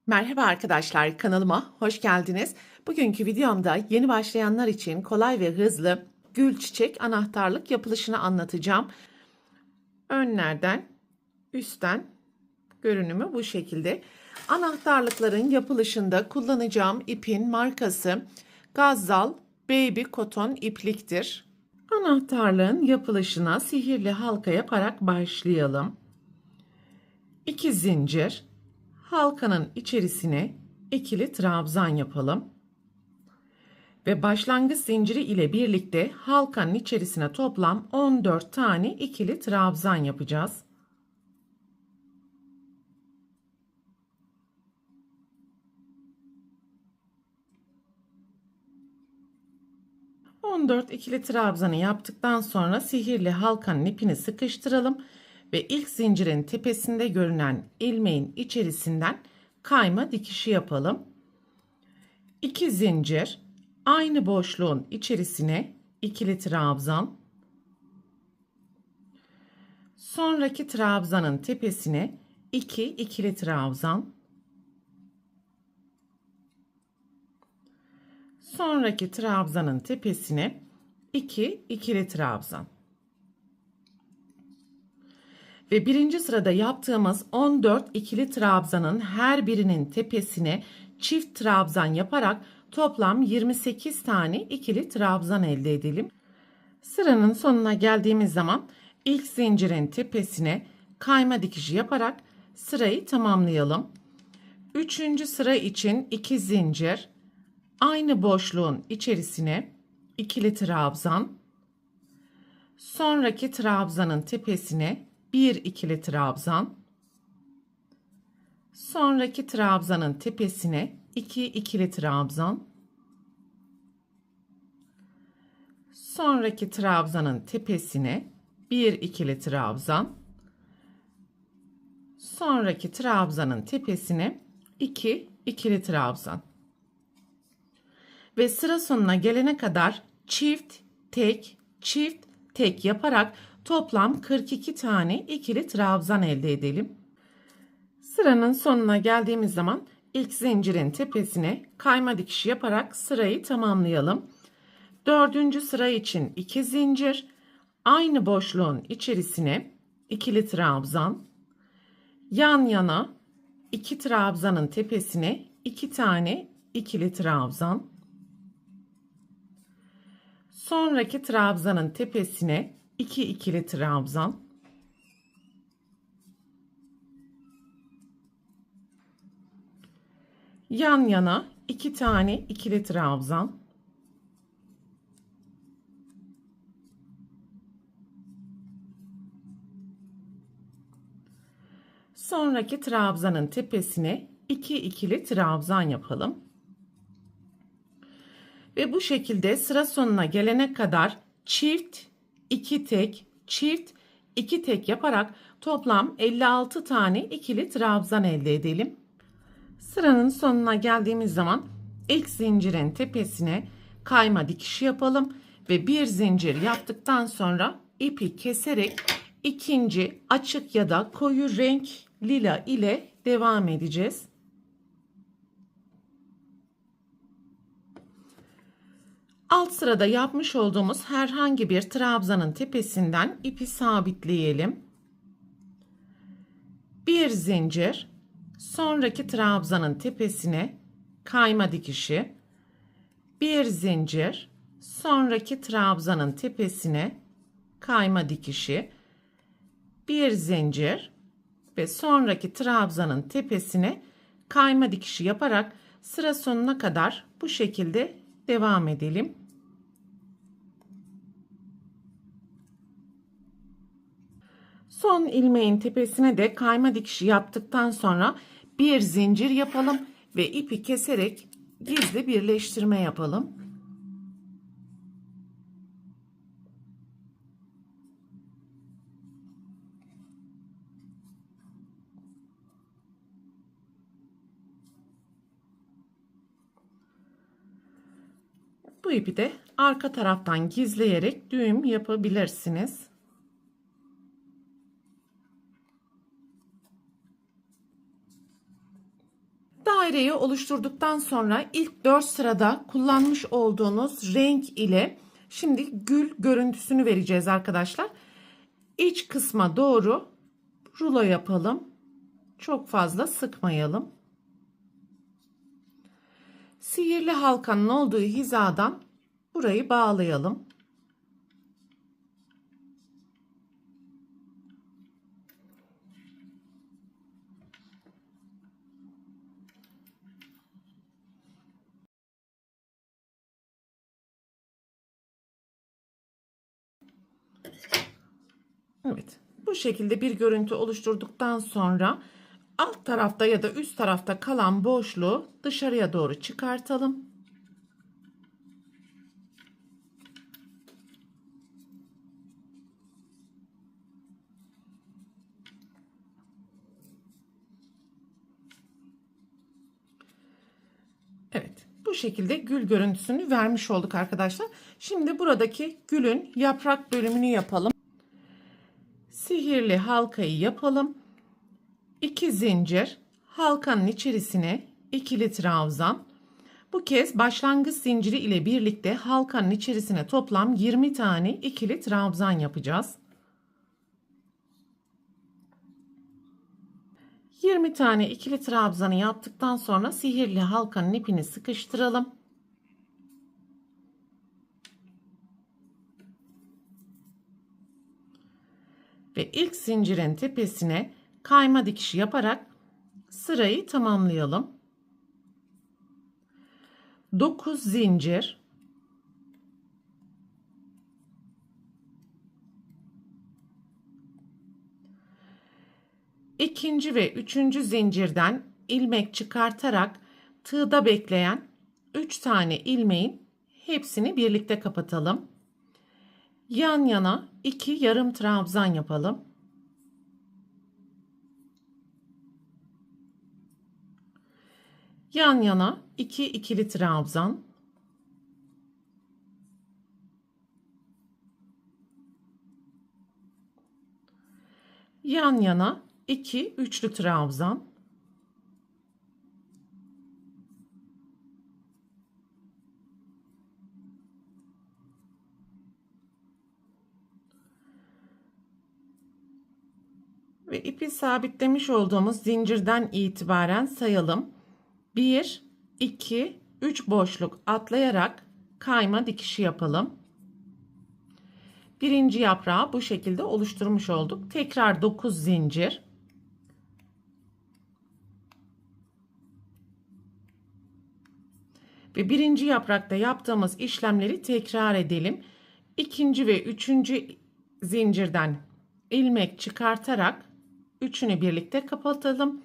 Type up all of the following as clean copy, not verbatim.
Merhaba arkadaşlar, kanalıma hoş geldiniz. Bugünkü videomda yeni başlayanlar için kolay ve hızlı gül çiçek anahtarlık yapılışını anlatacağım. Önlerden, üstten görünümü bu şekilde. Anahtarlıkların yapılışında kullanacağım ipin markası Gazzal Baby Cotton ipliktir. Anahtarlığın yapılışına sihirli halka yaparak başlayalım. 2 zincir, halkanın içerisine ikili trabzan yapalım. Ve başlangıç zinciri ile birlikte halkanın içerisine toplam 14 tane ikili trabzan yapacağız. ...14 ikili trabzanı yaptıktan sonra sihirli halkanın ipini sıkıştıralım ve ilk zincirin tepesinde görünen ilmeğin içerisinden kayma dikişi yapalım. 2 zincir, aynı boşluğun içerisine ikili trabzan, sonraki trabzanın tepesine 2 ikili trabzan, sonraki trabzanın tepesine 2 ikili trabzan. Ve birinci sırada yaptığımız 14 ikili trabzanın her birinin tepesine çift trabzan yaparak toplam 28 tane ikili trabzan elde edelim. Sıranın sonuna geldiğimiz zaman ilk zincirin tepesine kayma dikişi yaparak sırayı tamamlayalım. Üçüncü sıra için 2 zincir, aynı boşluğun içerisine ikili trabzan, sonraki trabzanın tepesine 1 ikili trabzan, sonraki trabzanın tepesine 2 ikili trabzan, sonraki trabzanın tepesine 1 ikili trabzan, sonraki trabzanın tepesine 2 ikili trabzan. Ve sıra sonuna gelene kadar çift tek yaparak toplam 42 tane ikili trabzan elde edelim. Sıranın sonuna geldiğimiz zaman ilk zincirin tepesine kayma dikişi yaparak sırayı tamamlayalım. Dördüncü sıra için 2 zincir, aynı boşluğun içerisine ikili trabzan, yan yana 2 trabzanın tepesine 2 tane ikili trabzan, sonraki trabzanın tepesine 2 ikili trabzan, yan yana 2 tane ikili trabzan, sonraki trabzanın tepesine 2 ikili trabzan yapalım. Ve bu şekilde sıra sonuna gelene kadar çift 2 tek yaparak toplam 56 tane ikili trabzan elde edelim. Sıranın sonuna geldiğimiz zaman ilk zincirin tepesine kayma dikişi yapalım ve bir zincir yaptıktan sonra ipi keserek ikinci açık ya da koyu renk lila ile devam edeceğiz. Alt sırada yapmış olduğumuz herhangi bir trabzanın tepesinden ipi sabitleyelim. Bir zincir, sonraki trabzanın tepesine kayma dikişi, bir zincir, sonraki trabzanın tepesine kayma dikişi, bir zincir ve sonraki trabzanın tepesine kayma dikişi yaparak sıra sonuna kadar bu şekilde devam edelim. Son ilmeğin tepesine de kayma dikişi yaptıktan sonra bir zincir yapalım ve ipi keserek gizli birleştirme yapalım. Bu ipi de arka taraftan gizleyerek düğüm yapabilirsiniz. daireyi oluşturduktan sonra ilk 4 sırada kullanmış olduğunuz renk ile şimdi gül görüntüsünü vereceğiz arkadaşlar. İç kısma doğru rulo yapalım. Çok fazla sıkmayalım. Sihirli halkanın olduğu hizadan burayı bağlayalım. Evet, bu şekilde bir görüntü oluşturduktan sonra alt tarafta ya da üst tarafta kalan boşluğu dışarıya doğru çıkartalım. Evet, bu şekilde gül görüntüsünü vermiş olduk arkadaşlar. Şimdi buradaki gülün yaprak bölümünü yapalım. Sihirli halkayı yapalım. 2 zincir, halkanın içerisine ikili trabzan. Bu kez başlangıç zinciri ile birlikte halkanın içerisine toplam 20 tane ikili trabzan yapacağız. 20 tane ikili trabzanı yaptıktan sonra sihirli halkanın ipini sıkıştıralım. Ve ilk zincirin tepesine kayma dikişi yaparak sırayı tamamlayalım. 9 zincir, ikinci ve üçüncü zincirden ilmek çıkartarak tığda bekleyen 3 tane ilmeğin hepsini birlikte kapatalım. Yan yana 2 yarım trabzan yapalım. Yan yana 2 ikili trabzan. Yan yana 2 üçlü trabzan. Ve ipi sabitlemiş olduğumuz zincirden itibaren sayalım. 1, 2, 3 boşluk atlayarak kayma dikişi yapalım. Birinci yaprağı bu şekilde oluşturmuş olduk. Tekrar 9 zincir. Ve birinci yaprakta yaptığımız işlemleri tekrar edelim. İkinci ve üçüncü zincirden ilmek çıkartarak üçünü birlikte kapatalım.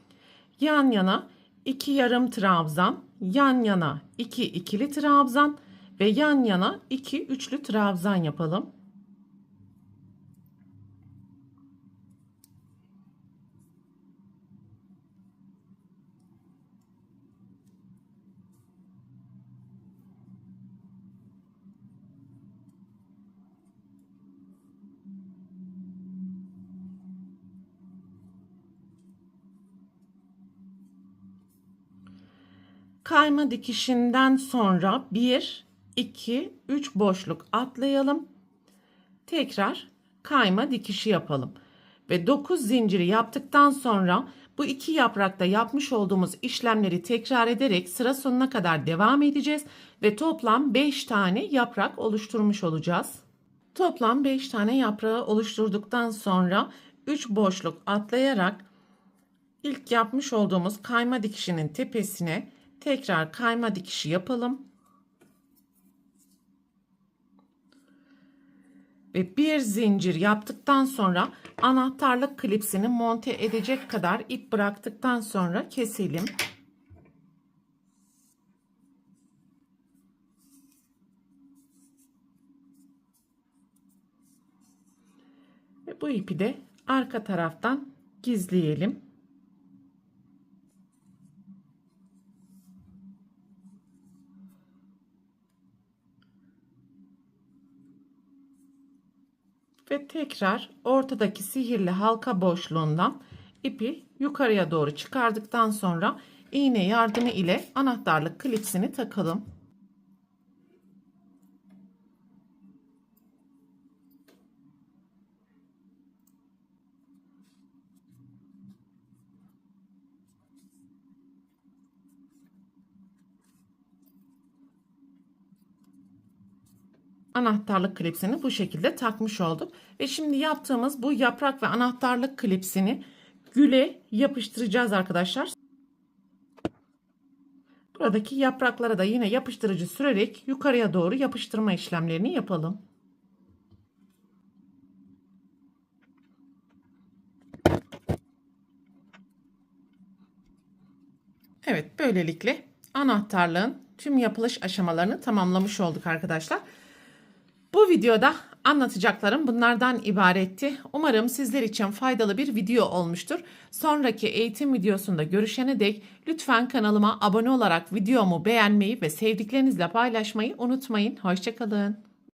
Yan yana 2 yarım trabzan, yan yana 2 ikili trabzan ve yan yana 2 üçlü trabzan yapalım. Kayma dikişinden sonra 1, 2, 3 boşluk atlayalım. Tekrar kayma dikişi yapalım. Ve 9 zinciri yaptıktan sonra bu iki yaprakta yapmış olduğumuz işlemleri tekrar ederek sıra sonuna kadar devam edeceğiz. Ve toplam 5 tane yaprak oluşturmuş olacağız. Toplam 5 tane yaprağı oluşturduktan sonra 3 boşluk atlayarak ilk yapmış olduğumuz kayma dikişinin tepesine tekrar kayma dikişi yapalım. Ve bir zincir yaptıktan sonra anahtarlık klipsini monte edecek kadar ip bıraktıktan sonra keselim. Ve bu ipi de arka taraftan gizleyelim. Ve tekrar ortadaki sihirli halka boşluğundan ipi yukarıya doğru çıkardıktan sonra iğne yardımı ile anahtarlık klipsini takalım. Anahtarlık klipsini bu şekilde takmış olduk. Ve şimdi yaptığımız bu yaprak ve anahtarlık klipsini güle yapıştıracağız arkadaşlar. Buradaki yapraklara da yine yapıştırıcı sürerek yukarıya doğru yapıştırma işlemlerini yapalım. Evet, böylelikle anahtarlığın tüm yapılış aşamalarını tamamlamış olduk arkadaşlar. Bu videoda anlatacaklarım bunlardan ibaretti. Umarım sizler için faydalı bir video olmuştur. Sonraki eğitim videosunda görüşene dek lütfen kanalıma abone olarak videomu beğenmeyi ve sevdiklerinizle paylaşmayı unutmayın. Hoşça kalın.